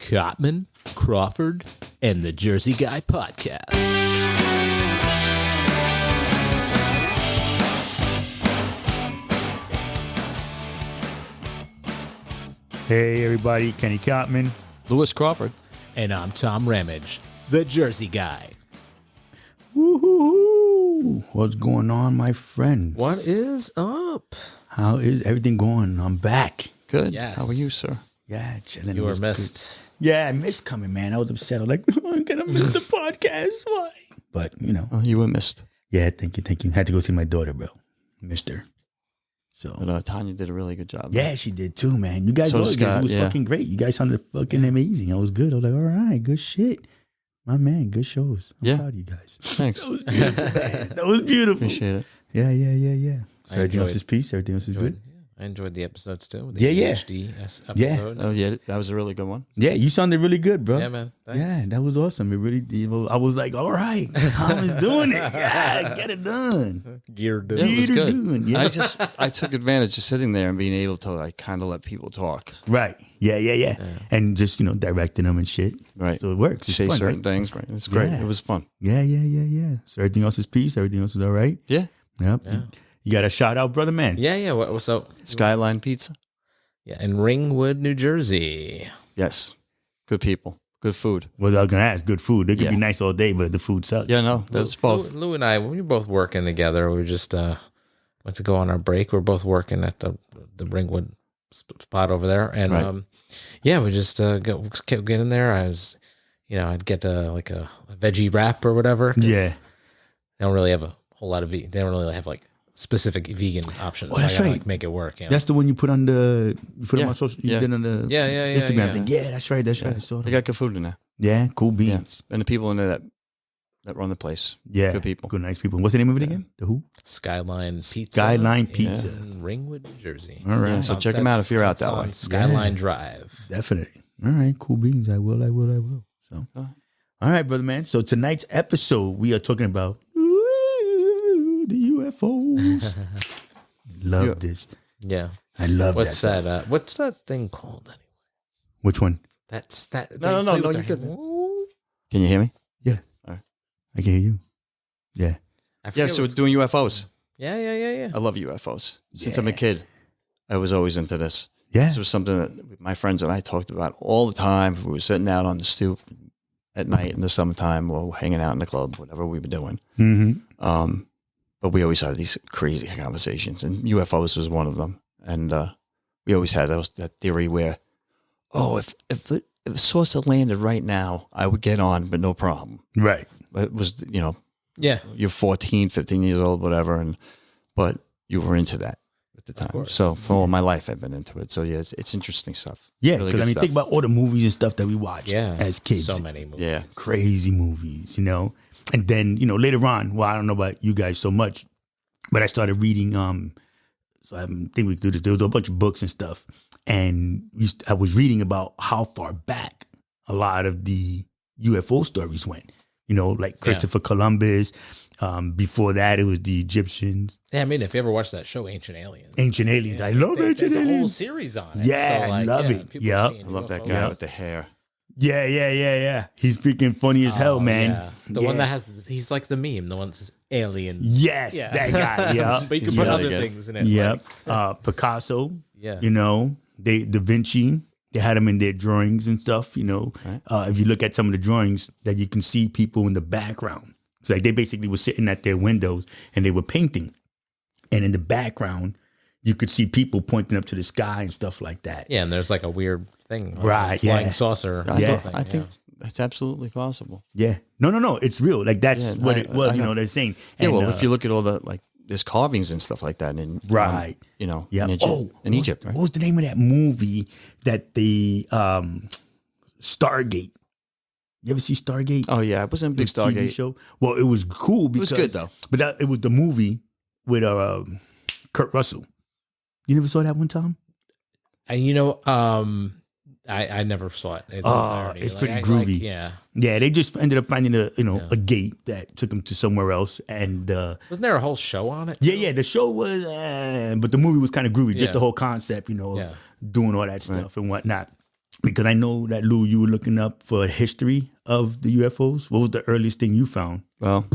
Cottman, Crawford, and the Jersey Guy podcast. Hey everybody, Kenny Cottman. Lewis Crawford. And I'm Tom Ramage, the Jersey Guy. Woohoo! What's going on, my friends? What is up? How is everything going? I'm back. Good. Yes. How are you, sir? Yeah, chilling. You It were was missed. good. Yeah, I missed coming, man. I was upset. I'm like, I'm gonna miss the podcast. Why? But you know, Oh, you were missed. yeah. Thank you. Had to go see my daughter, bro. Missed her. So But Tanya did a really good job. yeah, she did too, man. You guys, So all did you guys Scott, was yeah. fucking great. You guys sounded fucking amazing. I was good. I was like, all right, good shit. My man, good shows. I'm Yeah. proud of you guys. Thanks. That was beautiful, man. That was beautiful. Appreciate it. Yeah. So everything else enjoyed- is peace. Everything else is good. I enjoyed the episodes too. Yeah, yeah. HD episode. Yeah. Oh, yeah, that was a really good one. Yeah, you sounded really good, bro. Yeah, man. Thanks. Yeah, that was awesome. It really, I was like, all right, Tom is doing it. Yeah, get it done. Geared Yeah, it was Peter good. doing, yeah. I took advantage of sitting there and being able to like kind of let people talk. Right. Yeah. And just, directing them and shit. Right. So it works. It's Say fun, certain right? things. Right. It's great. Yeah. It was fun. Yeah. So everything else is peace. Everything else is all right. Yeah. Yep. Yeah. You got a shout out, brother, man. Yeah. What's up? Skyline Pizza. Yeah, in Ringwood, New Jersey. Yes. Good people. Good food. Was I was going to ask, good food. It could Yeah. be nice all day, but the food sucks. Yeah, no, that's both. Lou and I, when we were both working together, we just went to go on our break. We're both working at the Ringwood spot over there, and Right. we just kept getting there. I was, I'd get like a veggie wrap or whatever. 'cause Yeah. they don't really have a whole lot of they don't really have like specific vegan options. Oh, so that's I gotta, right. like, make it work. That's the one you put on you put them Yeah. on social, you Yeah. did on the Yeah, Instagram yeah. thing. Yeah, that's right. Yeah. I saw They that. got good food in there. Yeah, cool Yeah. beans. And the people in there that run the place. Yeah. Good people. Good, nice people. What's the name of it again? The who? Skyline Pizza. Skyline Pizza. in Ringwood, New Jersey. All right. Yeah, so check them out if you're out That's that on way. Skyline Drive. Definitely. All right, cool beans. I will. So, All right. all right, brother man. So tonight's episode, we are talking about the UFOs. Love Yeah. this. Yeah. I love What's that. that? What's that thing called anyway? Which one? That's that. No, they play with you're their good, hand. man. Ooh. Can you hear me? I can hear you. Yeah. I Yeah, forget so what it's doing UFOs. Yeah. I love UFOs. Since I'm a kid, I was always into this. Yeah. This was something that my friends and I talked about all the time. We were sitting out on the stoop at night in the summertime or hanging out in the club, whatever we were doing. Mm-hmm. But we always had these crazy conversations, and UFOs was one of them. And we always had that theory where, if the source had landed right now, I would get on, but no problem. Right. It was, Yeah. you're 14, 15 years old, whatever, but you were into that at the time. course. So for all my life, I've been into it. So yeah, it's interesting stuff. Yeah, Really because good think stuff. about all the movies and stuff that we watched Yeah. as kids. So many movies. Yeah, Crazy movies, And then, later on, well, I don't know about you guys so much, but I started reading, so I think we could do this. There was a bunch of books and stuff. And I was reading about how far back a lot of the UFO stories went. Like Christopher Columbus. Before that, it was the Egyptians. Yeah, I mean, if you ever watched that show, Ancient Aliens. Ancient Aliens. I love Ancient There's a whole Aliens. series on it. Yeah, I love it. people Yeah. seeing I love that UFOs. guy with the hair. Yeah. He's freaking funny as hell, Oh, man. yeah. The one that he's like the meme, the one that says aliens. Yes, Yeah. that guy. Yeah. But you can He's put really other good. things in it. Yep. like- Picasso. yeah. Da Vinci. They had them in their drawings and stuff. Right. If you look at some of the drawings, that you can see people in the background. It's like they basically were sitting at their windows and they were painting, and in the background, you could see people pointing up to the sky and stuff like that. Yeah, and there's like a weird thing. Like Right, a flying yeah. saucer. I, Yeah. I think that's absolutely possible. Yeah. No. It's real. Like that's Yeah, what I- it was. I know. They're saying. Yeah, And, well, if you look at all the there's carvings and stuff like that in Right. in Egypt, in Egypt, right? What was the name of that movie that the Stargate? You ever see Stargate? Oh yeah, I wasn't a big The TV Stargate. show. Well, it was cool because was good, though. But it was the movie with Kurt Russell. You never saw that one, Tom? And I never saw it. It's entirety. it's Like, pretty I- groovy. like, yeah. Yeah, they just ended up finding a gate that took them to somewhere else, and Wasn't there a whole show on it? yeah, the show was, but the movie was kind of groovy. Just Yeah. the whole concept, of Yeah. doing all that stuff and whatnot. Because I know that, Lou, you were looking up for a history of the UFOs. What was the earliest thing you found? Well,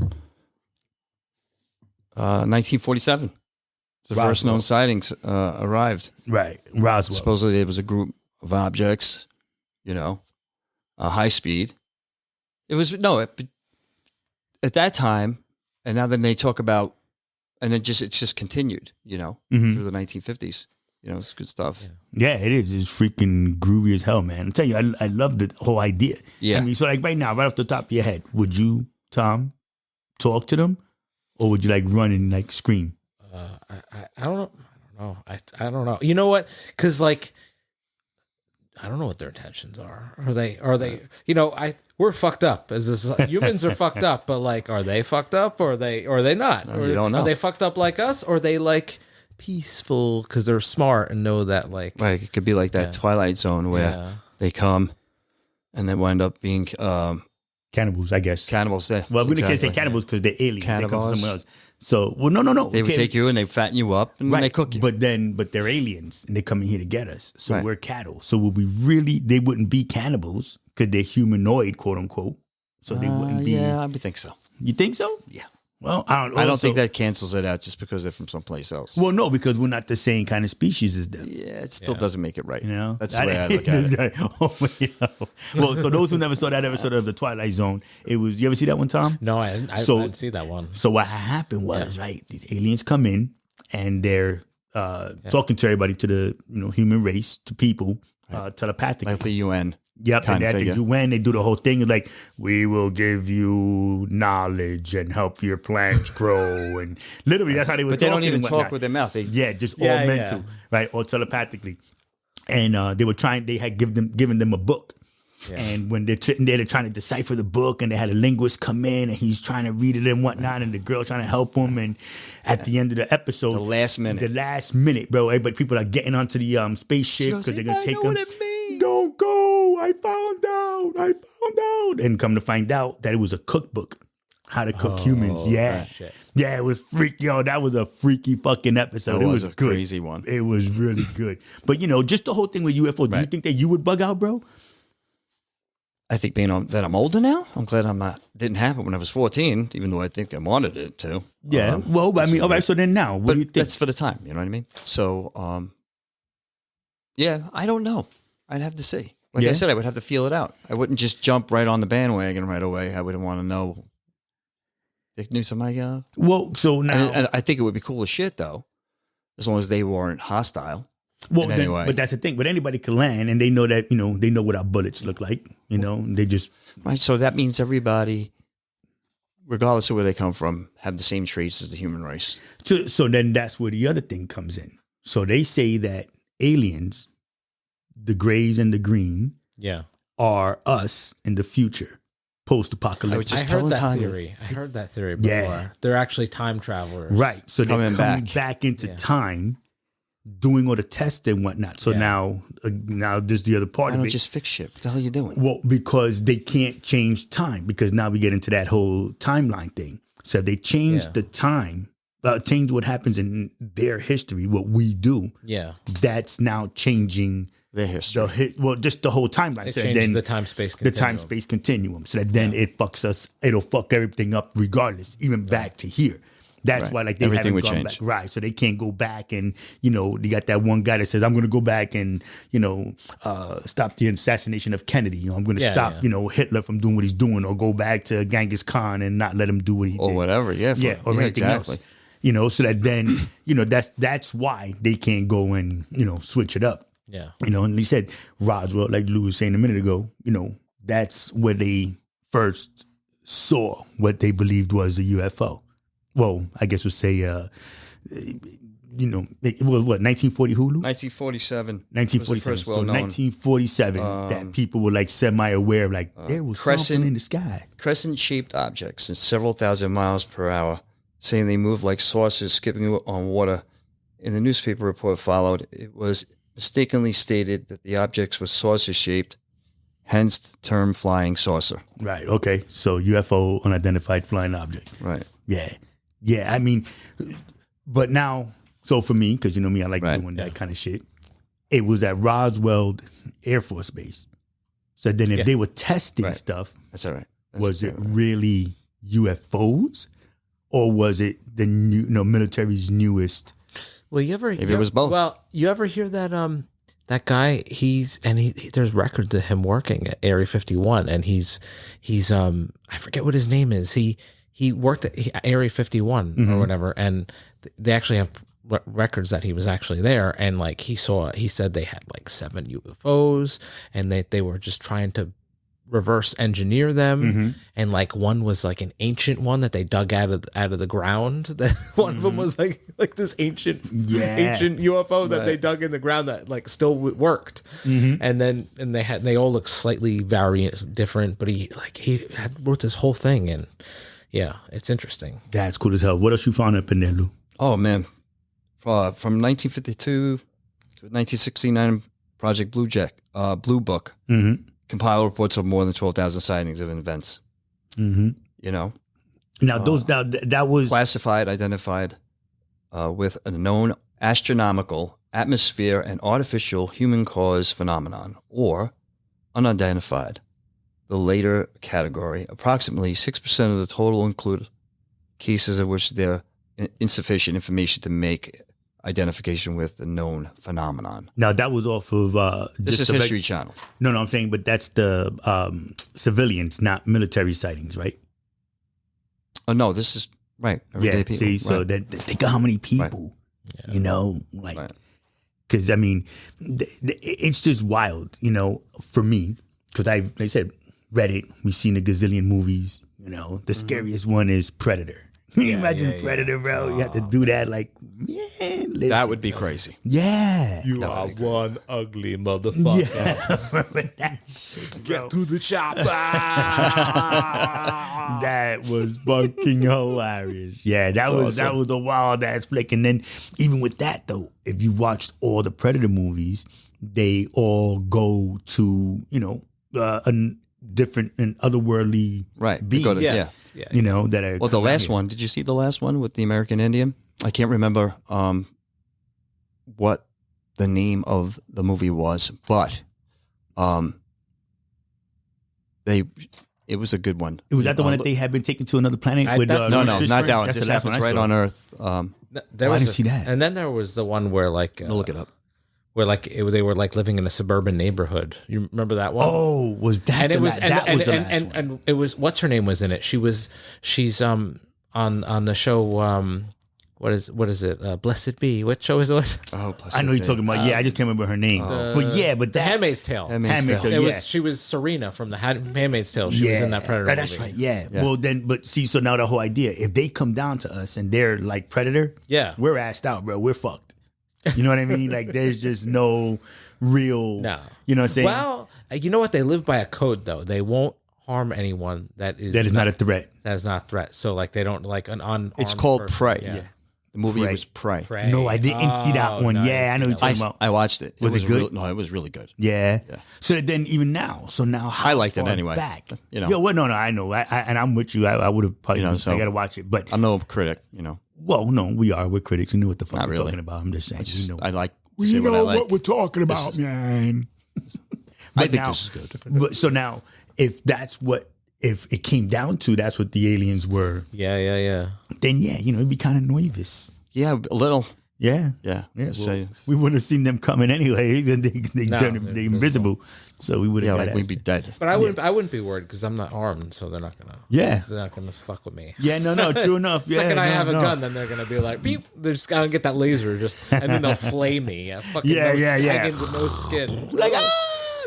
1947. The first known sightings arrived. Right, Roswell. Supposedly it was a group of objects, high speed. It was, at that time, and now then they talk about, and then it's just continued, through the 1950s. It's good stuff. Yeah, it is. It's freaking groovy as hell, man. I'm telling you, I love the whole idea. Yeah. I mean, so like right now, right off the top of your head, would you, Tom, talk to them? Or would you like run and like scream? I don't know. I don't know. You know what? Because like, I don't know what their intentions are. Are they? We're fucked up humans are fucked up, but like, are they fucked up or are they not? No, you don't know. Are they fucked up like us or are they like peaceful because they're smart and know that like, right. It could be like that Twilight Zone where they come and they wind up being, cannibals, I guess. cannibals. Yeah, Well, we can't say cannibals because they're aliens. They come from Cannibals. somewhere else. So, well, no. They would take you and they fatten you up and they cook you. But they're aliens and they come in here to get us. So Right. we're cattle. So would we really, they wouldn't be cannibals because they're humanoid, quote unquote. So they wouldn't be. Yeah, I would think so. You think so? Yeah. Well, I don't I don't think that cancels it out just because they're from someplace else. Well, no, because we're not the same kind of species as them. Yeah, it still doesn't make it right. That's the I way I look at it. Well, so those who never saw that episode of The Twilight Zone, it was, you ever see that one, Tom? no, I didn't see that one. So what happened was, right, these aliens come in and they're talking to everybody, to the human race, to people, telepathically. Like the UN. Yep, kind and of at the figure. UN, they do the whole thing. It's like, we will give you knowledge and help your plants grow. And literally, that's how they were But talking. they don't even and talk whatnot. with their mouth. They Just all Yeah, mental, yeah. right? Or telepathically. And they had given them a book. Yeah. And when they're sitting there, they're trying to decipher the book, and they had a linguist come in, and he's trying to read it and whatnot, and the girl trying to help him. And at the end of the episode, The last minute. bro, everybody, people are getting onto the spaceship because they're gonna take them. What it means. Don't go! I found out, and come to find out that it was a cookbook, how to cook humans. Yeah, shit. yeah, it was freaky. Yo, that was a freaky fucking episode. That It was was a good. crazy one. It was really good. But just the whole thing with UFOs. Do you Right. think that you would bug out, bro? I think that I'm older now, I'm glad I'm not. Didn't happen when I was 14, even though I think I wanted it to. Yeah. Well, I mean, all right. So then now, what But do you think? that's for the time. You know what I mean? So, yeah, I don't know. I'd have to see. Like Yeah. I said, I would have to feel it out. I wouldn't just jump right on the bandwagon right away. I would want to know. They knew somebody. Well, so now, And I think it would be cool as shit, though, as long as they weren't hostile. well, in any way. but that's the thing. But anybody can land, and they know that they know what our bullets look like. They just Right. So that means everybody, regardless of where they come from, have the same traits as the human race. so then that's where the other thing comes in. So they say that aliens, the grays and the green, Yeah. are us in the future, post-apocalyptic. Just I heard telling that Tanya. theory. I heard that theory before. Yeah. They're actually time travelers. Right. So they're Coming coming back. back into Yeah. time, doing all the tests and whatnot. So Yeah. now this is the other part Why of don't it. just fix shit? What the hell are you doing? Well, because they can't change time, because now we get into that whole timeline thing. So if they change Yeah. the time, change what happens in their history, what we do, Yeah. that's now changing Their history. just the whole timeline. It So changes then the time-space the continuum. time-space continuum. So that then it fucks us, it'll fuck everything up regardless, even back to here. That's Right. why like they Everything haven't would gone change. back. Right. So they can't go back and, they got that one guy that says, I'm going to go back and, stop the assassination of Kennedy. I'm going to Yeah, stop, yeah. Hitler from doing what he's doing, or go back to Genghis Khan and not let him do what he Or did. whatever. Yeah. Or anything exactly. else. So that then, that's why they can't go and, switch it up. Yeah. And he said Roswell, like Lou was saying a minute ago, that's where they first saw what they believed was a UFO. Well, I guess we'll say, it was what, 1940 Hulu? 1947. 1947. Was the first So well-known. 1947, that people were like semi-aware, like there was something in the sky. Crescent-shaped objects in several thousand miles per hour, saying they moved like saucers skipping on water. In the newspaper report followed, it was mistakenly stated that the objects were saucer-shaped, hence the term flying saucer. Right. Okay. So UFO, unidentified flying object. Right. Yeah. Yeah. I mean, but now, so for me, because you know me, I like Right, doing that kind of shit. It was at Roswell Air Force Base. So then if they were testing Right. stuff, That's all right. That's was it right. really UFOs, or was it the military's newest? Well, you ever? Maybe it was both. Well, you ever hear that that guy? There's records of him working at Area 51, and he's I forget what his name is. He worked at Area 51 or whatever, and they actually have records that he was actually there, and like he said they had like 7 UFOs, and they were just trying to reverse engineer them, and like one was like an ancient one that they dug out of the ground. That one of them was like this ancient UFO that they dug in the ground that like still worked, and they all look slightly different, but he had wrote this whole thing, and yeah, it's interesting. That's cool as hell. What else you found up in there, Lou? Oh man, from 1952 to 1969, Project Blue Book. Compile reports of more than 12,000 sightings of events. You know, now that was classified, identified with a known astronomical, atmosphere, and artificial human-caused phenomenon, or unidentified, the later category. Approximately 6% of the total include cases of which there insufficient information to make identification with the known phenomenon. Now that was off of This is History Channel. No, I'm saying, but that's the civilians, not military sightings, right? Oh no, this is right. Everyday people. See, so Right. that think of how many people, like, because I mean, it's just wild, for me, because like I said, read it. We've seen a gazillion movies. The scariest one is Predator. Can you imagine Predator, bro? You have to do that, like, man. Listen, That would be crazy. Yeah. You are one ugly motherfucker. Yeah. Remember that shit, bro. Get to the chopper. That was fucking hilarious. Yeah, that was a wild ass flick. And then even with that though, if you watched all the Predator movies, they all go to a different and otherworldly Right. beings. Go to, Yes. yeah. Yeah. That are Well, the come last out here. one. Did you see the last one with the American Indian? I can't remember what the name of the movie was, but it was a good one. Was that the one that they had been taken to another planet with? that's- No, Fish not Friend? that one. That's This the last one happens I right saw. on Earth. I didn't see that. And then there was the one where like Look it up. where like they were like living in a suburban neighborhood. You remember that one? Oh, was that? And it was that was the last one. and it was what's her name was in it. She's on the show what is it? Blessed Be. What show is it? Oh, plus I know you're talking about. I just can't remember her name. but The that Handmaid's Tale. Handmaid's Tale. It Yeah. was she was Serena from the Handmaid's Tale. She was in that Predator That's movie. right. Yeah. Well, then, but see, so now the whole idea, if they come down to us and they're like Predator, Yeah. we're assed out, bro. We're fucked. You know what I mean? Like, there's just no real. No. You know what I'm saying? Well, you know what? They live by a code though. They won't harm anyone that is not a threat. That is not a threat. So like they don't like an unarmed It's called person. Prey. Yeah. The movie Prey. was Prey. Prey. No, I didn't see that one. no, Yeah, I know what you're talking about. I watched it. Was it good? No, it was really good. Yeah. So then, even now, how I liked it far anyway. Back, You know. Yeah. Well, no, I know, and I'm with you. I would have probably. So I got to watch it, but I'm no critic. You know, well, no, we're critics. We know what the fuck Not we're really. talking about. I'm just saying. I like. We say know what I like. what we're talking about, man. I think now- this is good. But so now, if it came down to that's what the aliens were, Yeah. then it'd be kind of nervous. Yeah, a little. Yeah. Yeah. Well, we wouldn't have seen them coming anyway. Then they No, turned they're they invisible. So we would have. like we'd be dead. But I wouldn't be worried because I'm not armed, so they're not gonna. Yeah. They're not gonna fuck with me. Yeah. No. True enough. The Yeah. second I have a no. gun, then they're gonna be like, beep. They're just gonna get that laser, and then they'll flay me. Fucking Yeah, yeah. with no skin. Like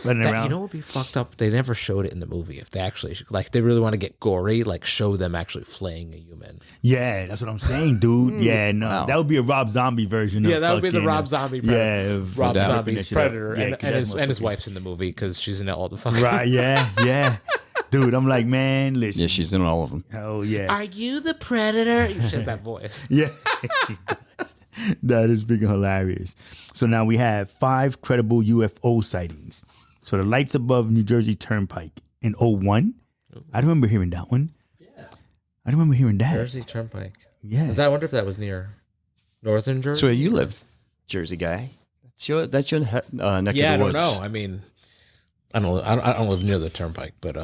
running That, around. you know what would be fucked up? They never showed it in the movie. If they actually they really want to get gory, like show them actually flaying a human. Yeah, that's what I'm saying, dude. Yeah, no, Wow. that would be a Rob Zombie version. Yeah, of that would be the fucking, Rob Zombie. Predator. Yeah, Rob yeah, Zombie's that shit up. Predator, Yeah, and that his motherfucker. wife's in the movie because she's in all the fucking. Right? Yeah. Dude, I'm like, man, listen. Yeah, she's in all of them. Hell yeah. Are you the Predator? She has that voice. Yeah, she does. That is freaking hilarious. So now we have 5 credible UFO sightings. So the lights above New Jersey Turnpike in 01. I remember hearing that one. Yeah. I remember hearing that. Jersey Turnpike. Yeah. I wonder if that was near Northern Jersey. So where you live, Jersey guy. That's your neck Yeah, I of the don't woods. know. I mean, I don't live near the turnpike, but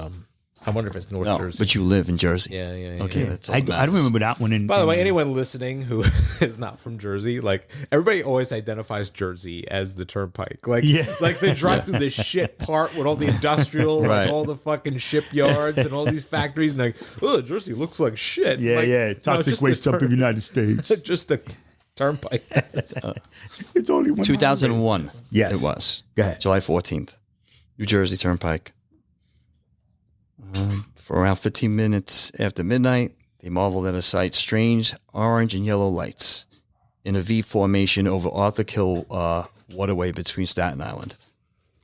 I wonder if it's North No, Jersey. but you live in Jersey. Yeah. Okay, that's all I that don't matters. remember that one. By the way, anyone listening who is not from Jersey, like everybody always identifies Jersey as the turnpike. Like, like they drive through this shit part with all the industrial, Right. like all the fucking shipyards and all these factories, and like, oh, Jersey looks like shit. Yeah, like, yeah. no, it's Toxic just waste the up in the United States. just the turnpike. It's only 2001. Yes. It was. Go ahead. July 14th. New Jersey Turnpike. For around 15 minutes after midnight, they marveled at a sight: strange orange and yellow lights in a V formation over Arthur Kill waterway between Staten Island.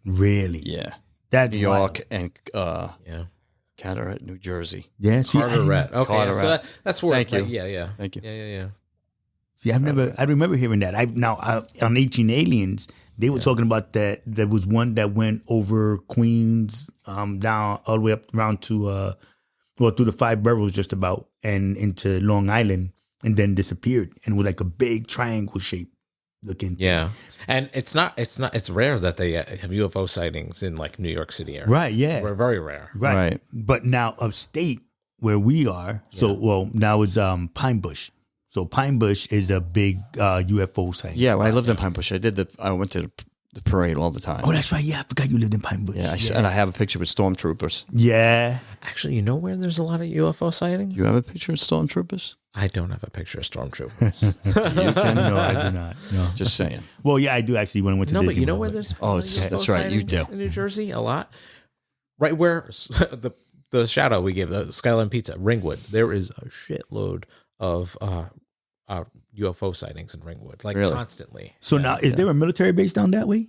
Really? Yeah. That's New York wild. and Yeah, Carteret, New Jersey. Yeah. See, Carteret. Okay, Carteret. so that's where. Thank you. Like, yeah. Thank you. Yeah. See, I remember hearing that. On 18 Aliens, they were talking about that. There was one that went over Queens, down all the way up around to, through the 5 boroughs just about, and into Long Island, and then disappeared. And it was like a big triangle shape looking. Yeah, and it's rare that they have UFO sightings in like New York City area. Right. Yeah. We're very rare. Right. But now upstate where we are, now it's Pine Bush. So Pine Bush is a big UFO sighting. Yeah, spot. when I lived in Pine Bush, I went to the parade all the time. Oh, that's right. Yeah, I forgot you lived in Pine Bush. Yeah, and I have a picture with stormtroopers. Yeah. Actually, you know where there's a lot of UFO sightings? Do you have a picture of stormtroopers? I don't have a picture of stormtroopers. You can. No, I do not. No. Just saying. Well, yeah, I do actually when I went to No, but Disney you know World, where but- there's Oh, it's- UFO that's right, you sightings do. in New Jersey a lot. Right where the shadow we gave the Skyline Pizza Ringwood, there is a shitload of UFO sightings in Ringwood, like Really? constantly. So now, is there a military base down that way?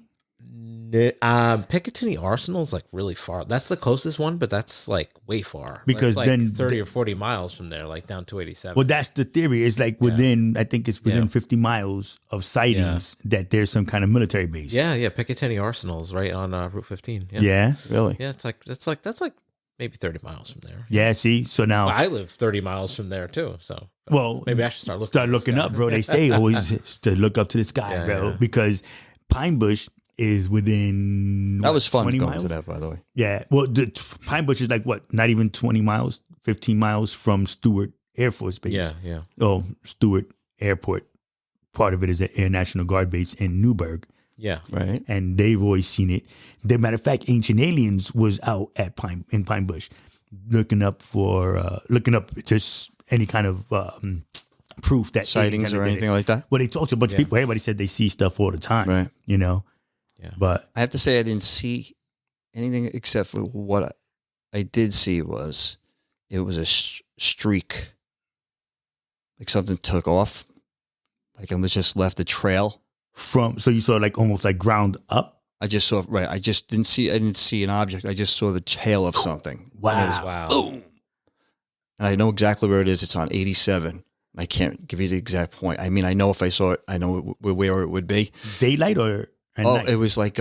Picatinny Arsenal's like really far. That's the closest one, but that's like way far. Because That's like then 30 or 40 miles from there, like down 287. Well, that's the theory. It's like within, I think it's within Yeah. 50 miles of sightings that there's some kind of military base. yeah, Picatinny Arsenal's right on Route 15. Yeah. Yeah. Really? Yeah, that's like maybe 30 miles from there. Yeah. See, so now, I live 30 miles from there too, so well, maybe I should start looking up, bro. They say always to look up to the sky, Yeah, bro, yeah. because Pine Bush is within That was fun 20 going miles? to that, by the way. Yeah. Well, Pine Bush is like what? Not even 20 miles, 15 miles from Stewart Air Force Base. Yeah. Oh, Stewart Airport. Part of it is an Air National Guard base in Newburgh. Yeah. Right? And they've always seen it. The matter of fact, Ancient Aliens was out at Pine Bush, looking up just any kind of proof that Sightings or anything like that? Well, they talked to a bunch of people. Everybody said they see stuff all the time. Right. You know. Yeah. But I have to say I didn't see anything except for what I did see was it was a streak. Like something took off. Like it was just left a trail. so you saw like almost like ground up. I just saw, right. I didn't see an object. I just saw the tail of something. Wow. Wow. Boom. And I know exactly where it is. It's on 87. I can't give you the exact point. I mean, I know if I saw it, I know where it would be. Daylight or at night? It was like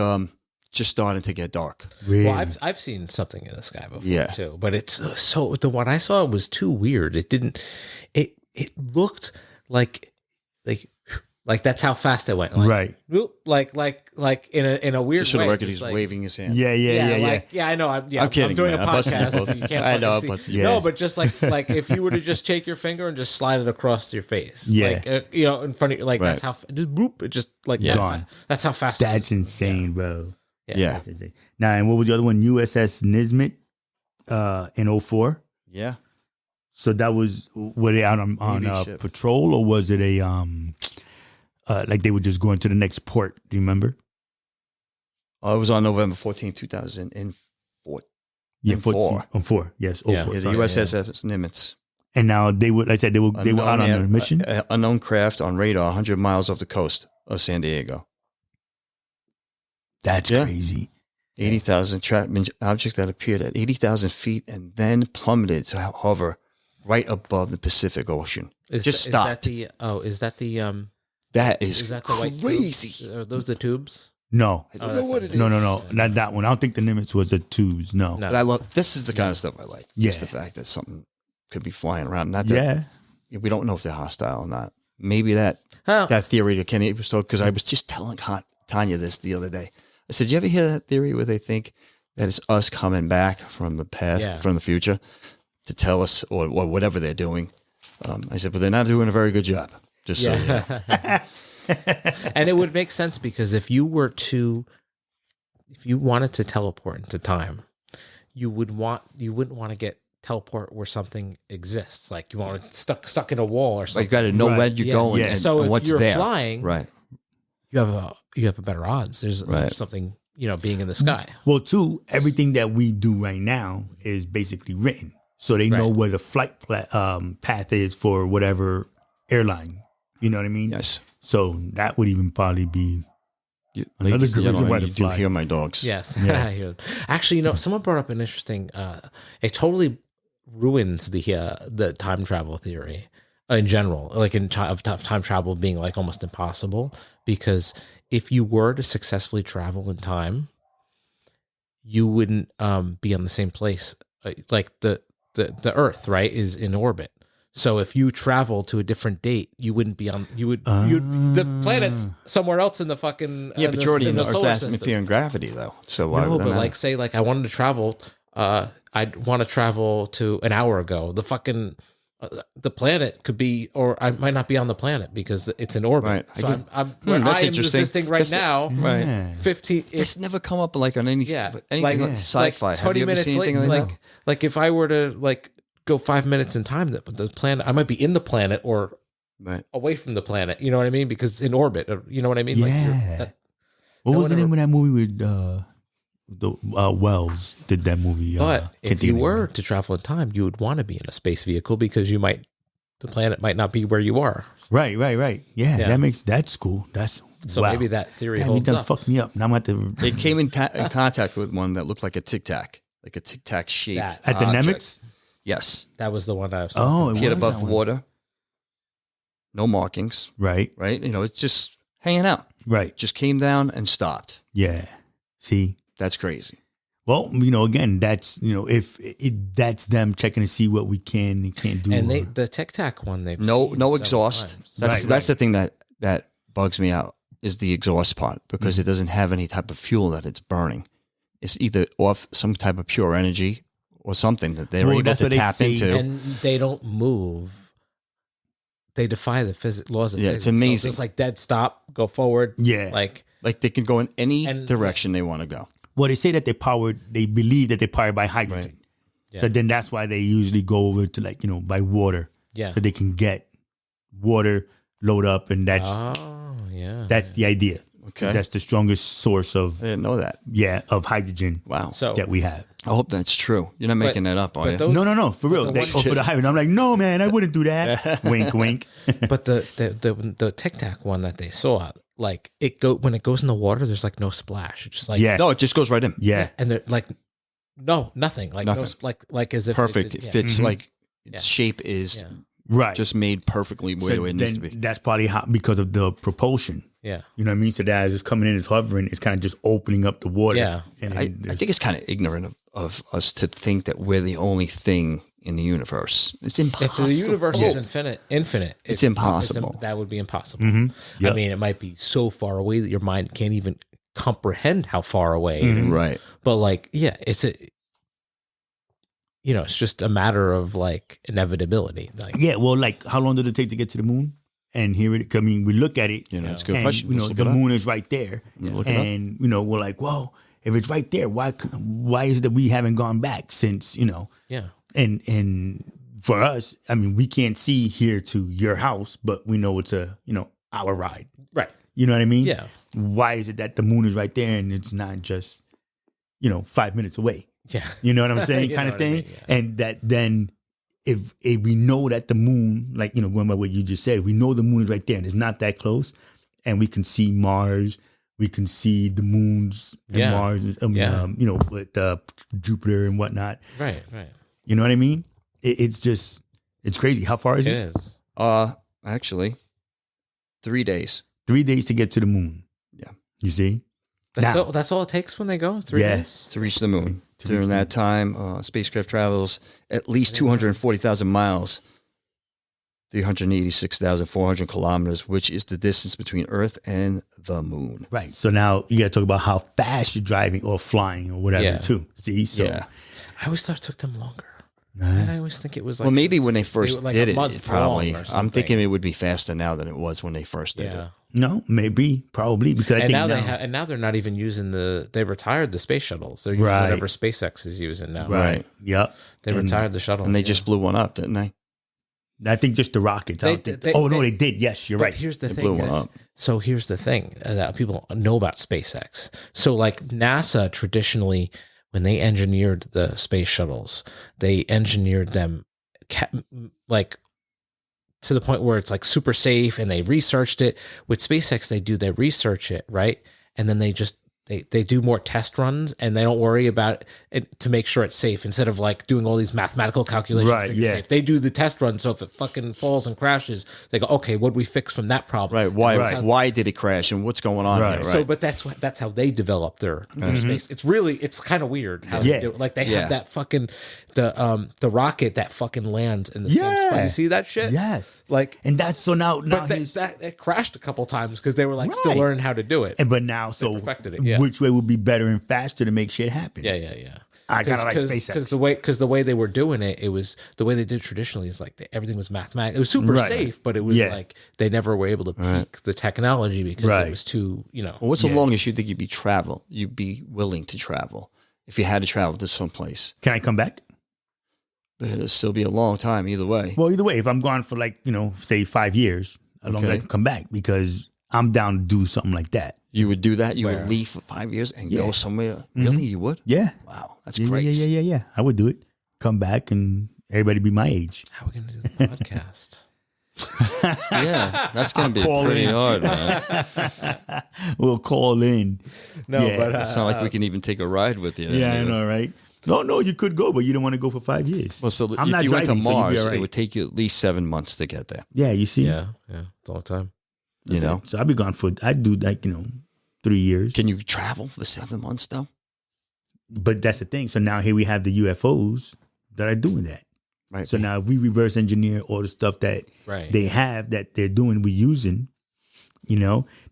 just starting to get dark. Really? Well, I've seen something in the sky before Yeah. too, but it's the one I saw was too weird. It didn't. It looked like that's how fast it went. Like, Right. whoop, like in a weird Just for the way. record, Just he's like- waving his hand. Yeah. I know. I'm kidding, doing man. a I'm busting your podcast. balls. You can't. I know, fucking I'm see. busting your No, balls. but just like if you were to just take your finger and just slide it across your face. Yeah. Like in front of you. Like that's Right. how just boop. It just like Yeah. that Gone. that's how fast. it That's is. insane, bro. Yeah. That's insane. Now, and what was the other one? USS Nismet in 04. Yeah. So that was, were they out on Navy ship. patrol, or was it a like they were just going to the next port? Do you remember? Oh, it was on November 14, 2004. Yeah, And 4. On 4. Yes, Yeah. 04. Yeah, the sorry. USS Nimitz. And now they were, like I said, they were out on a mission. Unknown craft on radar 100 miles off the coast of San Diego. That's Yeah. crazy. 80,000 objects that appeared at 80,000 feet and then plummeted to hover right above the Pacific Ocean. Just stopped. Is that the That is is that the white crazy. tubes? Are those the tubes? No. I don't Oh, know that's what not- it is. No, not that one. I don't think the Nimitz was a twos. No. No. But I love this is the kind of stuff I like. Just Yeah. the fact that something could be flying around. Not that Yeah. we don't know if they're hostile or not. Maybe that Oh. that theory that Kenny was told, because I was just telling Tanya this the other day. I said, "You ever hear that theory where they think that it's us coming back from the past, from the future, to tell us or whatever they're doing. I said, but they're not doing a very good job. Just so you know. And it would make sense because if you wanted to teleport into time, you wouldn't want to get teleport where something exists. Like you want it stuck in a wall or something. Like you got to know where you're going and, so and if what's you're there. flying, Right. you have a better odds. There's something, being in the sky. Well, too, everything that we do right now is basically written. So they know where the flight path is for whatever airline. You know what I mean? Yes. So that would even probably be another Ladies and good reason gentlemen, why to you do fly. hear my dogs. Yes. Actually, someone brought up an interesting. It totally ruins the time travel theory in general, like of time travel being like almost impossible. Because if you were to successfully travel in time, you wouldn't be on the same place. Like the Earth, right, is in orbit. So if you travel to a different date, you wouldn't be on. The planet's somewhere else in the fucking But you're already in the Earth's solar system. atmosphere and gravity, though. So why No, would that but matter? like say like I wanted to travel. I'd want to travel to an hour ago. The fucking the planet could be, or I might not be on the planet because it's in orbit. Right. So I'm where that's I am interesting. existing right now. Right. Yeah. 15. It's never come up like on anything like sci-fi. Like Have 20 you ever minutes seen anything late, like that? like if I were to like go 5 minutes in time, the planet, I might be in the planet or Right. away from the planet. You know what I mean? Because it's in orbit. You know what I mean? Yeah. Like What no was the one name of that movie with the Wells did that movie? but can't if think you of the name were of it. to travel in time, you would want to be in a space vehicle because the planet might not be where you are. Right. Yeah, Yeah. that's cool. That's So wow. maybe that theory Damn, holds done up. fucked me up. Now I'm at the They came in contact with one that looked like a Tic Tac shape. That- at the Nemix. Yes. That was the one I was Oh, talking it about. Appeared was above that one. water. No markings. Right. Right. It's just hanging out. Right. Just came down and stopped. Yeah. See. That's crazy. Well, again, that's if that's them checking to see what we can and can't do. And the Tic Tac one, they've No seen several exhaust. times. That's the thing that bugs me out is the exhaust part because it doesn't have any type of fuel that it's burning. It's either off some type of pure energy or something that they're able that's to what they tap say. into. And they don't move. They defy the laws of physics. it's amazing. So it's like dead stop, go forward. Yeah. Like Like they can go in any And- direction they want to go. Well, they say that they believe that they're powered by hydrogen. Yeah. So then that's why they usually go over to by water. Yeah. So they can get water, load up, and that's the idea. Okay. That's the strongest source of I didn't know that. of hydrogen Wow. So that we have. I hope that's true. You're not making that up, are you? those- No, for real. the They one- go for the hydrogen. I'm like, no, man, I wouldn't do that. Wink, wink. but the Tic Tac one that they saw, like when it goes in the water, there's like no splash. It's just like Yeah. No, it just goes right in. Yeah. and they're like nothing. Like Nothing. no like as if Perfect. It It fits like its shape is Yeah. Right. just made perfectly where So it needs to then be. that's probably how, because of the propulsion. Yeah. You know what I mean? So that as it's coming in, it's hovering, it's kind of just opening up the water. Yeah. And I then think it's kind of ignorant of us to think that we're the only thing in the universe. It's impossible. If the universe is infinite, It's impossible. That would be impossible. Yep. I mean, it might be so far away that your mind can't even comprehend how far away it is. Right. But like, yeah, it's just a matter of like inevitability. Like, Yeah, well, like how long does it take to get to the moon? And here it. I mean, we look at it. That's a good and, question. Let's look the it up. moon is right there, look it up. and we're like, whoa, if it's right there, why is it that we haven't gone back since yeah. And for us, I mean, we can't see here to your house, but we know it's our ride. Right. You know what I mean? Yeah. Why is it that the moon is right there and it's not just 5 minutes away? Yeah. You know what I'm saying? You Kind know of what I thing. mean, yeah. And that then if we know that the moon, like, going by what you just said, we know the moon is right there and it's not that close, and we can see Mars, we can see the moons and Yeah. Mars, with Jupiter and whatnot. Right. Right. You know what I mean? It's crazy. How far is It it? is. Actually, 3 days. 3 days to get to the moon. Yeah. You see? That's all it takes when they go? 3 days? Yes. To reach the moon. To During reach that time, spacecraft travels at least 240,000 miles 386,400 kilometers, which is the distance between Earth and the moon. Right. So now you got to talk about how fast you're driving or flying or whatever, Yeah. too. See? So, Yeah. I always thought it took them longer. And I always think it was like Well, maybe when they first like did a it, month it probably. long or I'm something. thinking it would be faster now than it was when they first did yeah. it. No, maybe, probably, because I And think now now, they and now they're not even using they retired the space shuttles. They're using Right. whatever SpaceX is using now. right. Yep. They retired the shuttle. And they just blew one up, didn't they? I think just the rockets. I don't think. They did. Yes, you're But right. here's the They thing. blew one guys. up. So here's the thing that people know about SpaceX. So like NASA traditionally, when they engineered the space shuttles, they engineered them like to the point where it's like super safe, and they researched it. With SpaceX, they research it, right? And then they just they do more test runs, and they don't worry about it to make sure it's safe, instead of like doing all these mathematical calculations Right, to be yeah. safe. They do the test run, so if it fucking falls and crashes, they go, okay, what do we fix from that problem? Right. Why? Right. Why did it crash, and what's going on Right. here? Right. So, but that's how they develop their space. It's kind of weird how Yeah. they do it. Like they Yeah. have that fucking the rocket that fucking lands in the same spot. Yeah. You see that shit? Yes. Like, And that's so now but here's- it crashed a couple times because they were like still Right. learning how to do it. but now, so perfected it, yeah. which way would be better and faster to make shit happen? Yeah. I kind of like SpaceX. Because the way they were doing it, it was the way they did traditionally is like everything was mathematical. It was super Right. safe, but it was Yeah. like they never were able to peak the technology because Right. it was too, Well, what's the longest you think you'd be willing to travel if you had to travel to someplace? Can I come back? But it'll still be a long time either way. Well, either way, if I'm gone for like, say 5 years, as long as I Okay. can come back, because I'm down to do something like that. You would do that? You Where? would leave for 5 years and Yeah. go somewhere? Really? You would? Yeah. Wow. That's Yeah, crazy. yeah. I would do it. Come back and everybody be my age. how are we going to do the podcast? Yeah, that's going to be call pretty in. hard, man. We'll call in. No, Yeah. but It's not like we can even take a ride with you. Yeah, I know, right? No, you could go, but you don't want to go for 5 years. Well, so I'm if not you went to driving, so you'd be Mars, all right. it would take you at least 7 months to get there. Yeah, you see? yeah, it's a long time. You know? So I'd be gone I'd do like, 3 years. Can you travel for 7 months, though? But that's the thing. So now here we have the UFOs that are doing that. Right. So now if we reverse engineer all the stuff that Right. they have that they're doing, we're using,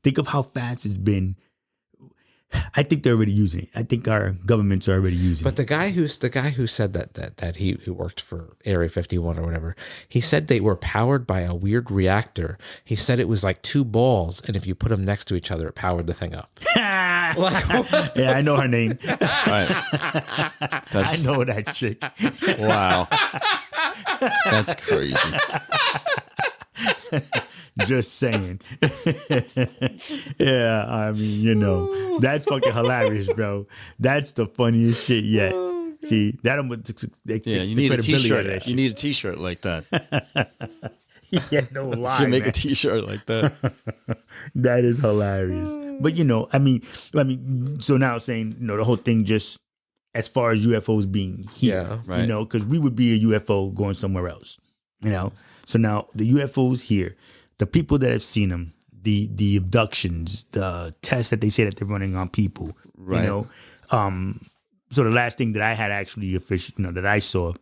think of how fast it's been. I think they're already using it. I think our governments are already using But it. the guy who said that he who worked for Area 51 or whatever, he said they were powered by a weird reactor. He said it was like two balls, and if you put them next to each other, it powered the thing up. Yeah, I know her name. Right. I know that chick. Wow. That's crazy. Just saying. Yeah, I mean, that's fucking hilarious, bro. That's the funniest shit yet. See, that'll Yeah, you need a T-shirt. You need a T-shirt like that. Yeah, no lie, You make man. a T-shirt like that. That is hilarious. But I mean, so now saying, the whole thing just as far as UFOs being here, Yeah, right. because we would be a UFO going somewhere else, So now the UFOs here, the people that have seen them, the abductions, the tests that they say that they're running on people, Right. So the last thing that I had actually that I saw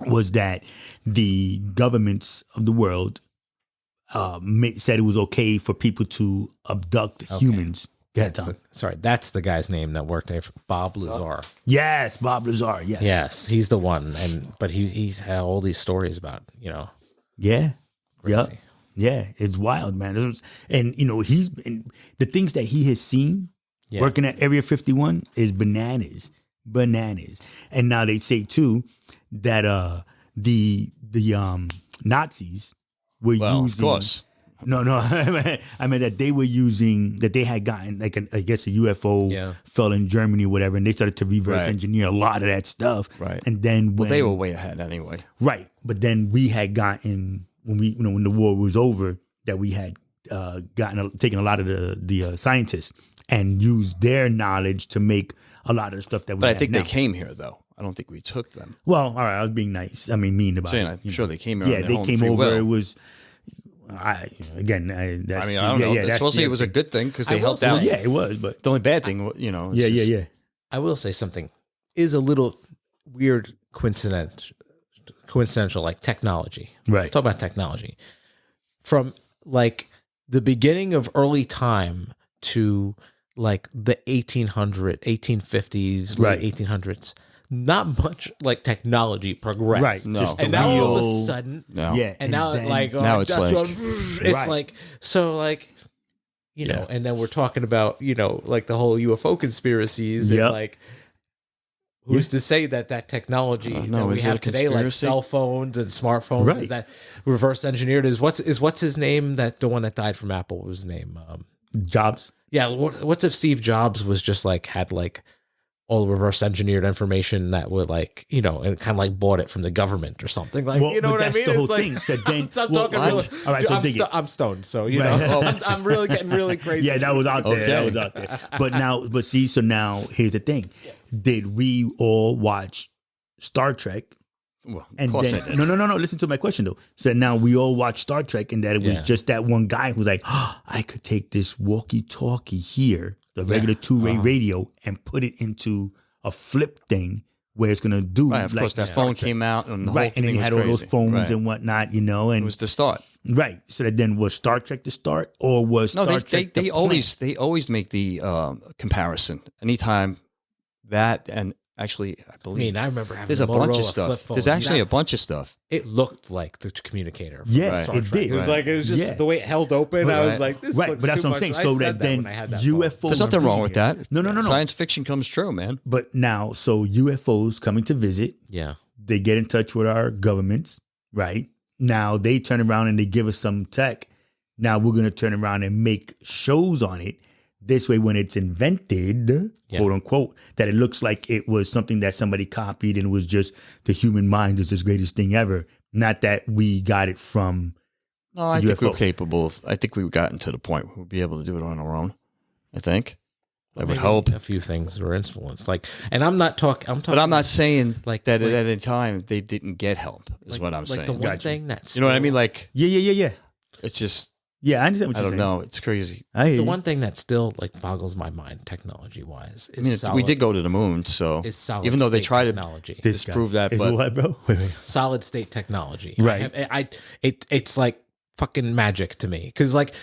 was that the governments of the world said it was okay for people to abduct humans. Go ahead, Tom. That's the guy's name that worked there, Bob Lazar. Yes, Bob Lazar. Yes. Yes, he's the one, but he's had all these stories about Yeah. crazy. Yep. Yeah. It's wild, man. And he's been the things that he has seen working at Area 51 is bananas. And now they say too that the Nazis were using. Of course. No, I mean that they were using that they had gotten like I guess a UFO fell in Germany or whatever, and they started to reverse engineer a lot of that stuff. Right. And then Well, they were way ahead anyway. right, but then we had gotten when the war was over that we had taken a lot of the scientists and used their knowledge to make a lot of the stuff that we. But I have think now. they came here, though. I don't think we took them. Well, all right, I was being nice. I mean, mean about Saying, it. I'm sure they came here. Yeah, on their they own came free over. will. It was. That's I mean, I don't know. that's Supposedly the it was a other good thing because they will helped say- out. thing. Yeah, it was, but The only bad thing, it's yeah, just- yeah. I will say something is a little weird coincidence coincidental, like technology. Right. Let's talk about technology. From like the beginning of early time to like the 1850s, Right. late 1800s, not much like technology progressed. Right. No. Just the And now all of wheel. a sudden, No. Yeah. and now then- like now it's industrial, like- it's Right. like so like you know, Yeah. and then we're talking about like the whole UFO conspiracies and Yep. like who's to say that technology No, that we is it have a today, like conspiracy? cell phones and smartphones, Right. is that reverse engineered? What's his name? That the one that died from Apple, what was his name? Jobs. Yeah, what's if Steve Jobs was just like had like all reverse engineered information that would like and kind of like bought it from the government or something like Well, you know but what I that's mean? the whole It's like, thing. So then, I'm well, talking so- really, all right, so dig it. I'm stoned, so Right. I'm really getting really crazy. Yeah, that was out there. Okay. That was out there. But see, so now here's the thing. Did we all watch Star Trek? Well, of And course then, I did. no. Listen to my question though. So now we all watch Star Trek, and that it was Yeah. just that one guy who's like, I could take this walkie-talkie here, the regular two-way radio, and put it into a flip thing where it's gonna do. Right, of like course, that Star phone Trek. came out, and the whole Right, and then thing you was had all those crazy. phones Right. and whatnot, and It was the start. right. So that then was Star Trek the start, or was No, Star they Trek the they always make the comparison anytime that, and actually I I believe mean, I remember having there's a Motorola bunch of flip stuff. phone. There's actually That- a bunch of stuff. It looked like the communicator. From Yeah, Star it Trek. did. It was Right. like it was just Yeah. the way it held open. I was Right. like, this Right, looks but that's too what I'm saying. much. So I said that then when I had that UFOs. phone. There's nothing are wrong being with here. that. No. Science fiction comes true, man. But now, so UFOs coming to visit, Yeah, they get in touch with our governments, right? Now they turn around and they give us some tech. Now we're going to turn around and make shows on it. This way, when it's invented, Yeah. quote unquote, that it looks like it was something that somebody copied and was just the human mind is the greatest thing ever. Not that we got it from. No, I think UFO. we're capable of. I think we've gotten to the point where we'll be able to do it on our own. I think. I would Maybe hope. a few things were influenced. Like, and I'm not talking. I'm talking. But I'm not saying like that like- at any time they didn't get help, is like- what I'm like saying. the one Gotcha. thing that's You know what I mean? Like, Yeah. it's just, Yeah, I understand what I you're don't saying. know. It's crazy. I hear the you. one thing that still like boggles my mind, technology wise, I mean, we did go to the moon, so is solid even though they state tried to technology. This guy. disprove that, Is but what, bro? Wait. Solid state technology, Right. It's like fucking magic to me because like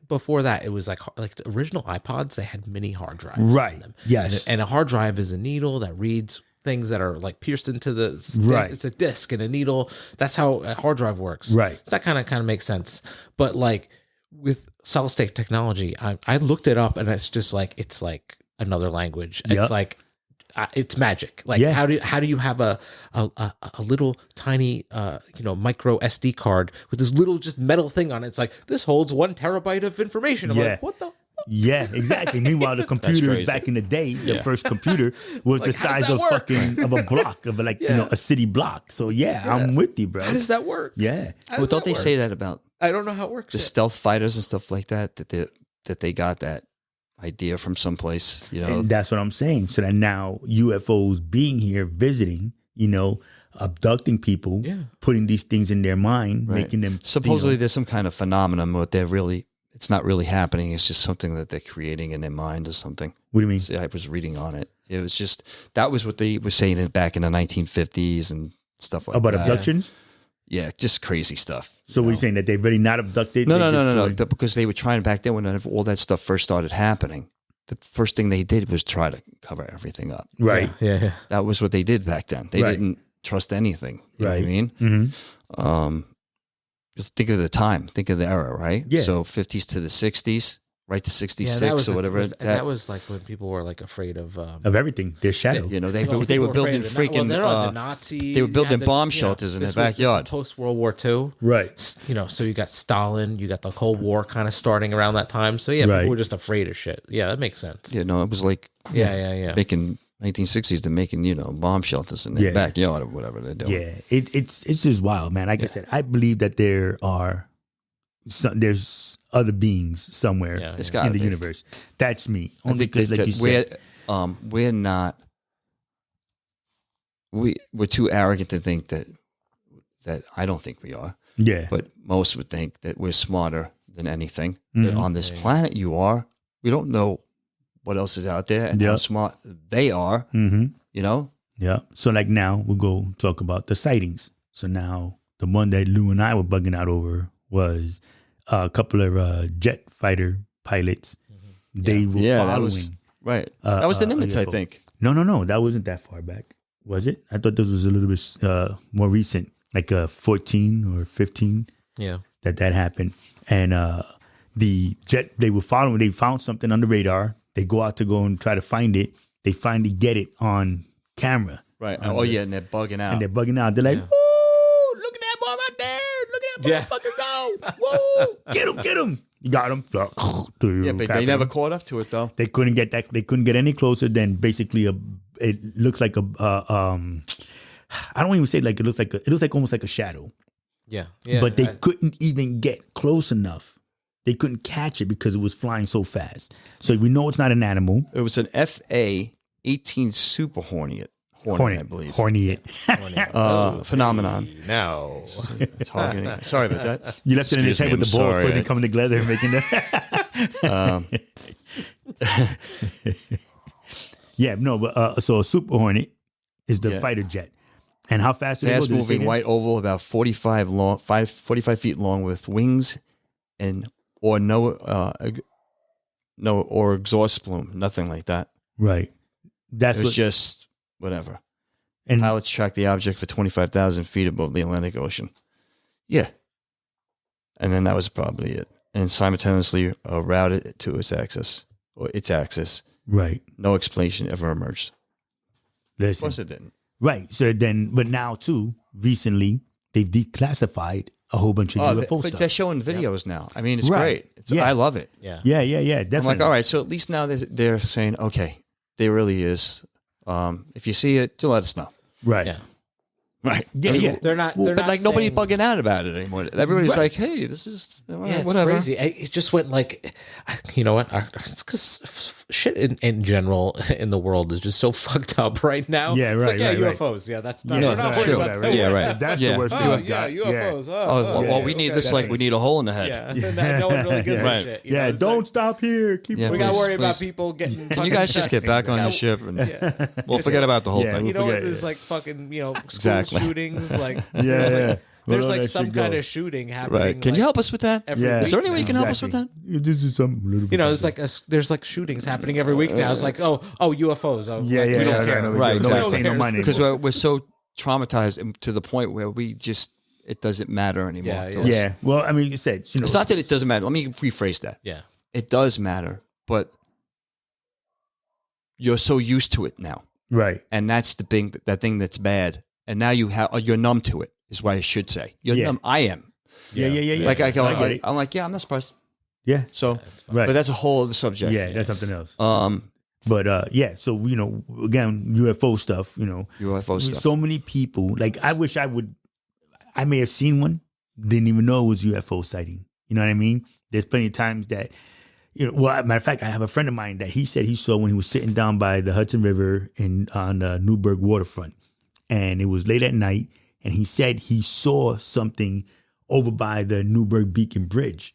before that it was like the original iPods, they had mini hard drives in Right. them. Yes. And a hard drive is a needle that reads things that are like pierced into the Right. It's a disc and a needle. That's how a hard drive works. Right. So that kind of makes sense. But like with solid state technology, I looked it up and it's like another language. Yep. It's like it's magic. Like Yeah. how do you have a little tiny micro SD card with this little just metal thing on it? It's like this holds 1 terabyte of information. I'm Yeah. like, what the? Yeah, exactly. Meanwhile, the computers crazy. back in the day, the first computer was Like, the how does size that of work? of a block of like a city block. So yeah, I'm with you, bro. How does that work? Yeah, How well, does don't that they work? say that about I don't know how it works. the yet. stealth fighters and stuff like that? That they got that idea from someplace, you know? and that's what I'm saying. So that now UFOs being here, visiting, abducting people, Yeah. putting these things in their mind, Right. making them Supposedly there's some kind of phenomenon, but it's not really happening. It's just something that they're creating in their mind or something. What do you mean? See, I was reading on it. It was just, that was what they were saying back in the 1950s and stuff like About that. abductions? Yeah, just crazy stuff. So we're saying that they're really not abducted? No, They just no. stored- Because they were trying back then when all that stuff first started happening. The first thing they did was try to cover everything up. Right. Yeah. That was what they did back then. They Right. didn't trust anything. You know what I Right. mean? Mm-hmm. Just think of the time, think of the era, right? Yeah. So 50s to the 60s, right to 66 that was or whatever. that was like when people were like afraid of Of everything. Their shadow. you know, they well, were people building afraid of the freaking. the Nazis. they were building you had bomb shelters in their backyard. Post World War II. Right. So you got Stalin, you got the Cold War kind of starting around that time. So yeah, Right. people were just afraid of shit. Yeah, that makes sense. You know, it was like Yeah. making 1960s. They're making bomb shelters in their Yeah. backyard or whatever they're doing. Yeah, it's just wild, man. Like I said, I believe that there's other beings somewhere Yeah, It's in gotta the be. universe. That's me. I Only think because, like you said, we're not. We're too arrogant to think that I don't think we are, yeah, but most would think that we're smarter than anything Mhm. on this planet. You are. We don't know what else is out there and Yeah. how smart they are. mm-hmm. You know, Yeah. So like now we'll go talk about the sightings. So now the one that Lou and I were bugging out over was a couple of jet fighter pilots. They were Yeah, following. that was right. That was the Nimitz, I UFO. think. No, that wasn't that far back. Was it? I thought this was a little bit more recent, like 14 or 15 Yeah. that happened. And the jet they were following, they found something on the radar. They go out to go and try to find it. They finally get it on camera. Right. Oh, yeah, and they're bugging out. And they're bugging out. They're like, Yeah. woo, look at that boy right there. Look at that Yeah. motherfucker go. Woo, get him. You got him. Yeah, but they never caught up to it, though. They couldn't get that. They couldn't get any closer than basically it looks like I don't even say like it looks like almost like a shadow. Yeah. Yeah. But they couldn't even get close enough. They couldn't catch it because it was flying so fast. So we know it's not an animal. It was an FA-18 Super Hornet, I believe. Hornet. Phenomenon. No. Targeting. Sorry about that. You left it in his head Excuse with me, the balls, I'm sorry. putting it coming together and making that. Yeah, no, but so a Super Hornet is the Yeah. fighter jet. And how fast did it go? Fast Did it say moving that? white oval, about 45 feet long, with wings and or or exhaust plume, nothing like that. Right. That's It was what. just whatever. And Pilots tracked the object for 25,000 feet above the Atlantic Ocean. Yeah. And then that was probably it. And simultaneously routed it to its axis. right. No explanation ever emerged. Of Listen. course it didn't. Right. So then, but now too, recently they've declassified a whole bunch of UFO but stuff. they're showing videos now. I mean, it's Right. great. Yeah. I love it. Yeah. Yeah, definitely. I'm like, all right, so at least now they're saying, okay, there really is. If you see it, let us know. Right. Yeah. Right. Yeah. They're not. Well, They're But not like nobody's saying- bugging out about it anymore. Everybody's Right. like, hey, this is Yeah, it's whatever. crazy. It just went like, you know what? It's because shit in general in the world is just so fucked up right now. Yeah, It's right, like, yeah, right, right. UFOs. Yeah, that's not. Yeah, we're not right, worried sure. about that. Yeah, right. If that's Yeah. the worst Oh, thing we yeah, got. UFOs. Oh, well, we need this like we need a hole in the head. Yeah, and no one really gives Right. a shit. You Yeah, know, it's don't like, stop here. Keep Yeah, we moving. got to worry about please. people getting. Can you guys just get back on the ship and we'll forget about the whole Yeah, thing? You know, forget it. there's like fucking, school Exactly. shootings. Like, Yeah, yeah. there's Where all like that some shit kind go. of shooting happening. Right. Can like, you help us with that? every Yeah. week Is there any way you can help us with Exactly. This is some little bit. You know, there's like shootings happening every week now. It's like, oh, UFOs. Oh, Yeah, like, yeah, we don't yeah, care. no, Right, Nobody's exactly. paying no money Because anymore. we're so traumatized to the point where it doesn't matter anymore. Yeah, to yeah. us. Yeah. Well, I mean, you said, It's not that it doesn't matter. Let me rephrase that. Yeah. It does matter, but you're so used to it now. right. And that's the thing that's bad. And now you're numb to it, is what I should say. You're Yeah. numb. I am. Yeah. Like I go, get it. I'm like, yeah, I'm not surprised. Yeah. So, Right. but that's a whole other subject. Yeah, that's something else. Um, But yeah, so again, UFO stuff. UFO stuff. So many people. Like, I wish I may have seen one, didn't even know it was UFO sighting. You know what I mean? There's plenty of times that well, matter of fact, I have a friend of mine that he said he saw when he was sitting down by the Hudson River on the Newburgh waterfront, and it was late at night, and he said he saw something over by the Newburgh Beacon Bridge,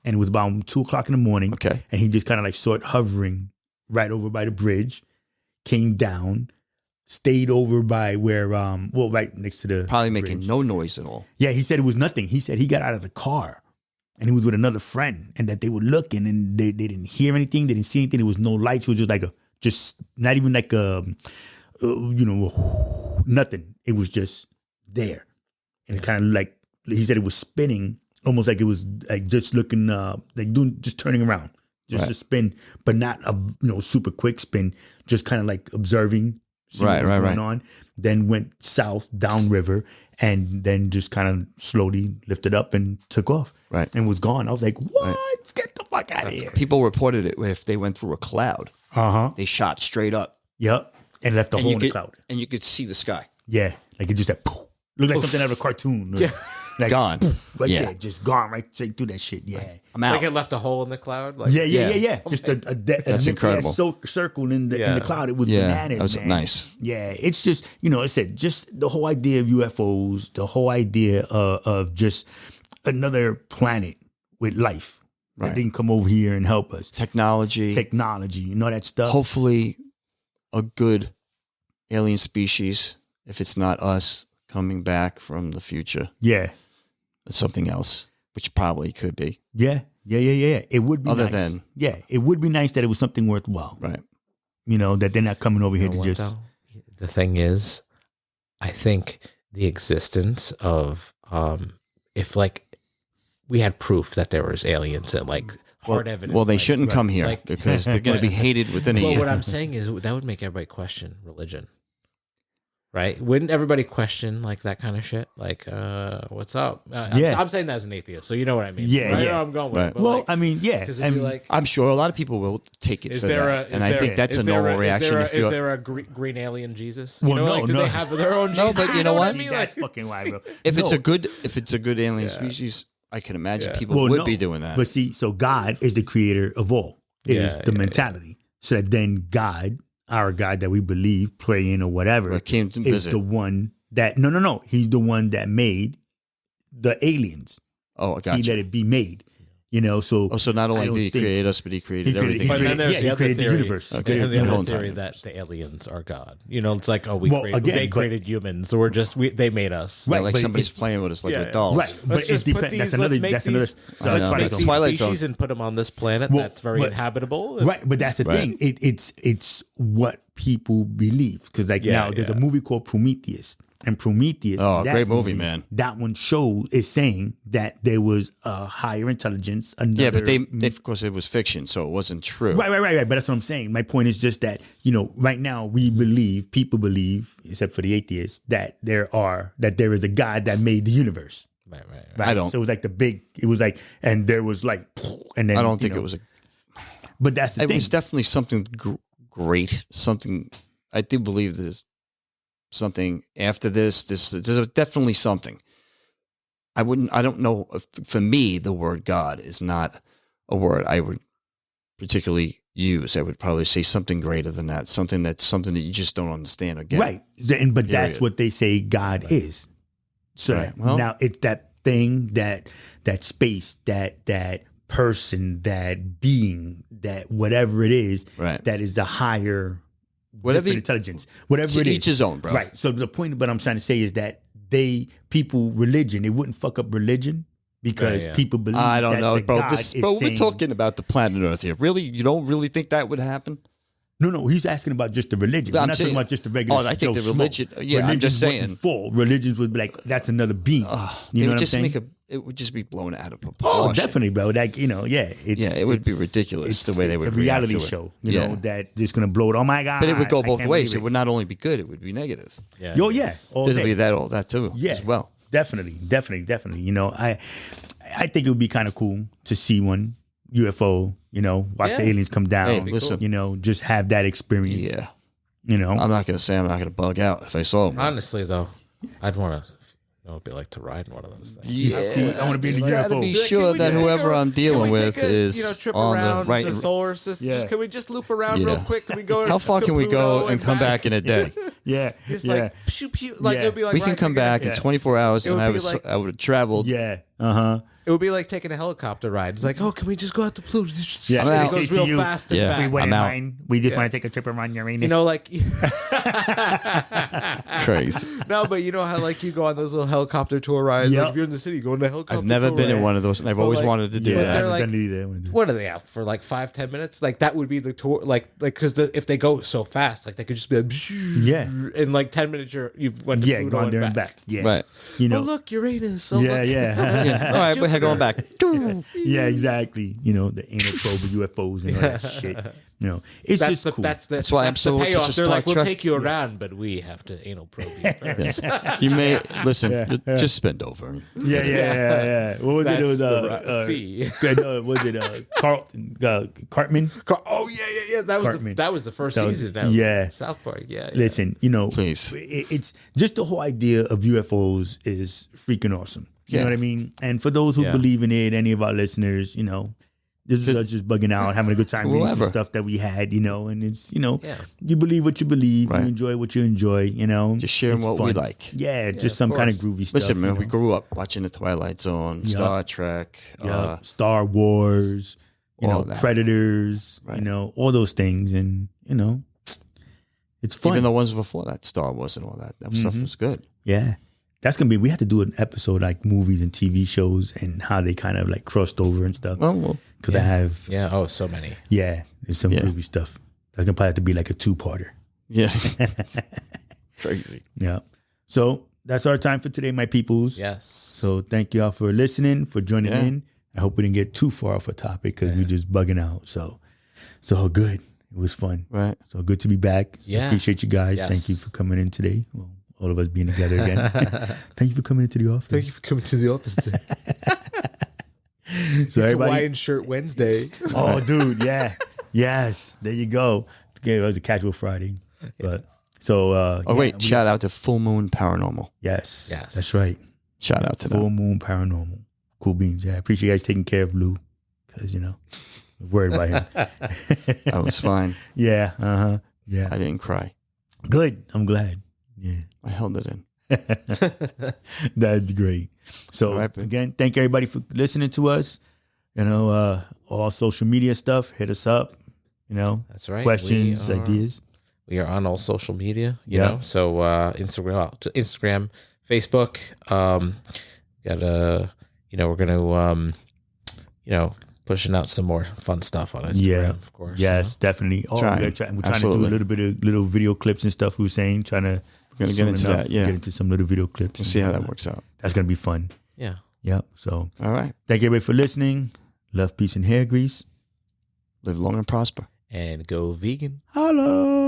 and it was about 2:00 in the morning. Okay. And he just kind of like saw it hovering right over by the bridge, came down, stayed over by where, right next to the Probably making bridge. no noise at all. Yeah, he said it was nothing. He said he got out of the car and he was with another friend, and that they were looking and they didn't hear anything, they didn't see anything. There was no lights. It was just not even like nothing. It was just there. And it kind of like, he said it was spinning almost like it was like just looking, just turning around, just Right. a spin, but not a super quick spin, just kind of like observing, seeing Right, what was right, going right. on. Then went south, downriver, and then just kind of slowly lifted up and took off. Right. And was gone. I was like, what? Get the fuck out of here. People reported it if they went through a cloud. Uh-huh. They shot straight up. Yep. And left a hole in the could, cloud. And you could see the sky. Yeah. Like it just like, poof. Looked like something out of a cartoon. Yeah. Like, Gone. poof, right Yeah. there. Just gone right straight through that shit. Yeah. I'm out. Like it left a hole in the cloud. Like, Yeah. Just a That's incredible. circle in the Yeah. cloud. It was Yeah, bananas, that was man. nice. Yeah, it's just I said just the whole idea of UFOs, the whole idea of just another planet with life Right. that they can come over here and help us. Technology. Technology, that stuff. Hopefully a good alien species, if it's not us coming back from the future, Yeah. it's something else, which probably could be. Yeah. It would be Other nice. than- it would be nice that it was something worthwhile. Right. You know, that they're not coming over here You know to what, just. though? The thing is, I think the existence of if like we had proof that there was aliens and like hard evidence. Well, they like, shouldn't come here like- because they're going to be hated within a Well, year. what I'm saying is that would make everybody question religion, right? Wouldn't everybody question like that kind of shit? Like, what's up? Yeah. I'm saying that as an atheist, so you know what I mean. Yeah, right? yeah. You know where I'm going with. Right. it, but, Well, like, I mean, yeah. 'cause I if you mean, like, I'm sure a lot of people will take it is for there that, a? and I think that's a normal reaction. If Is you're, there a green alien Jesus? Well, you know, no, like, do no. they have their own No, Jesus? but you know what? I mean? that's Like, fucking why, bro. if it's No. a good alien species, I can imagine people Well, would no. be doing that. But see, so God is the creator of all. Is Yeah, the yeah, mentality. So that then God, our God that we believe, pray in or whatever, Or came to is visit. the one that no. He's the one that made the aliens. Oh, I got He you. let it be made. You know, so Oh, so not I only don't did he think- create us, but he created he created- everything. But then there's yeah, the he other created the theory. universe. Okay. And the Yeah. other Whole theory time. that the aliens are God. You know, it's like, oh, Well, they again, but- created humans, so they made us. Right, like but somebody's it- playing with us like Yeah, with yeah. dolls. right, but Let's it just put depends. these. That's another. Let's make That's these. another. I know, Let's make it's these Twilight species Zone. and put them on this planet Well, that's very but- inhabitable. Right, but that's the Right. thing. It's what people believe because like Yeah, now there's a yeah. movie called Prometheus, and Prometheus. Oh, that great movie, man. That one show is saying that there was a higher intelligence. Another, Yeah, but they of course it was fiction, so it wasn't true. Right. But that's what I'm saying. My point is just that right now people believe, except for the atheists, that there is a God that made the universe. Right. Right. I don't. So it was like and there was like, and then I don't think it was. But that's the It thing. was definitely something great. Something I do believe there's something after this. There's definitely something. I don't know. For me, the word God is not a word I would particularly use. I would probably say something greater than that. Something that you just don't understand or get. Right. But that's Period. what they say God is. So Right. Well- now it's that thing, that space, that person, that being, that whatever it is, Right. that is the higher Whatever different you- intelligence. Whatever To it is. each his own, bro. Right. So the point what I'm trying to say is that religion, it wouldn't fuck up religion because Right, yeah. people believe I don't that know, the bro. God is We're saying- talking about the planet Earth here. Really, you don't really think that would happen? No, he's asking about just the religion. But We're I'm not saying- talking about just the regular. Oh, I think Joe the Schmo. religion- yeah, I'm just Religions wouldn't saying. Fall. Religions would be like that's another being. They you know would what I'm just saying? it would just be blown out of Oh, proportion. definitely, bro. Like It would be ridiculous the way they would It's a react reality to it. show, Yeah. that just gonna blow it. Oh my god! But it would go I both can't ways. believe It would not only be good; it would be negative. Yeah. Yo, yeah, all There'd day. be all that too, Yeah, as well. Definitely. I think it would be kind of cool to see one UFO. Watch the Yeah. aliens come down. Hey, listen. Just have that experience. Yeah, You know, I'm not gonna say I'm not gonna bug out if I saw him. Honestly, though, I'd want to know what it'd be like to ride in one of those things. See, I want to be in You a gotta UFO. be Like, sure can we that just whoever take I'm dealing can we with take a, is trip on around the right. the solar system. Yeah. Just, can we just loop around real Yeah. quick? Can we go? How far to can we go Pluto and come back in a day? Yeah, Just yeah, like pew pew. Like Yeah. it'd be like We can right, come you're gonna- back in 24 hours, It and would be like- I would have traveled. yeah. Uh-huh. It would be like taking a helicopter ride. It's like, oh, can we just go out to Pluto? Yeah. And I'm it goes out. real You- fast and Yeah. back. We wouldn't I'm out. mind. We just want to take a trip around Uranus. Like Crazy. no, but you know how like you go on those little helicopter tour rides. Yep. Like if you're in the city, go on the helicopter. I've never tour been ride. in one of those, and I've always like- wanted to do yeah, I they're that. haven't like- done it either. What are they out for? Like 5-10 minutes? Like that would be the tour. Like because if they go so fast, like they could just be like, Yeah. in like 10 minutes you went to Yeah, Pluto going there and back. Yeah, Right. You Oh know. look, Uranus. Oh, Yeah, look. yeah, Yeah. All right, we're going back. yeah. Exactly. The anal probe of UFOs and all that shit. It's That's just the cool. that's why I'm the so into payoff. They're Star like, we'll Trek. take you around, but we have to anal probe you first. You may listen. Just spend over. yeah. What was it? It That's was the fee. was it Carlton Cartman? Oh yeah. That was Cartman. that was the first That was- season. That yeah. was South Park. Yeah. Listen, Please. it's just the whole idea of UFOs is freaking awesome. You Yeah. know what I mean? And for those who Yeah. believe in it, any of our listeners, this is us just bugging out, having a good time reading some Whoever. stuff that we had, and it's, Yeah. you believe what you believe, Right. you enjoy what you enjoy, Just sharing It's what we fun. like. Yeah, just of some kind of course. groovy stuff. Listen, man, you we know? grew up watching The Twilight Zone, Star Trek. Yeah, Star Wars, all that. Predators, Right. all those things, and It's fun. Even the ones before that, Star Wars and all that. That stuff was good. Yeah. That's going to be, we have to do an episode like movies and TV shows and how they kind of like crossed over and stuff. Well, Because I have, so many. there's some movie stuff. That's going to probably have to be like a 2-parter. yeah. Crazy. Yeah. So that's our time for today, my peoples. Yes. So thank you all for listening, for joining in. I hope we didn't get too far off a topic because we're just bugging out. So good. It was fun. Right. So good to be back. So Yeah. appreciate you guys. Yes. Thank you for coming in today. Well, all of us being together again. Thank you for coming into the office. Thank you for coming to the office today. So It's everybody, Hawaiian shirt Wednesday. oh, dude, yeah, yes, there you go. Okay, it was a casual Friday, but so. Wait, shout out to Full Moon Paranormal. Yes, Yes. that's right. Shout out to Full them. Moon Paranormal, cool beans. Yeah, I appreciate you guys taking care of Lou because we're worried about him. That was fine. Yeah, yeah. I didn't cry. Good. I'm glad. Yeah. I held it in. That's great. So All right, babe. again, thank everybody for listening to us. All social media stuff, hit us up. That's right. Questions, ideas. We are on all social media, you Yeah. know. So Instagram, Facebook. We're gonna pushing out some more fun stuff on Instagram, Yeah. of course. Yes, definitely. Oh, Trying. we're trying to Absolutely. do a little bit of little video clips and stuff. We were saying, trying to We're going to get into that. Yeah. get into some little video clips. We'll see how that works out. That's gonna be fun. Yeah. Yeah. So All right. thank everybody for listening. Love, peace, and hair grease. Live long and prosper. And go vegan. Hello.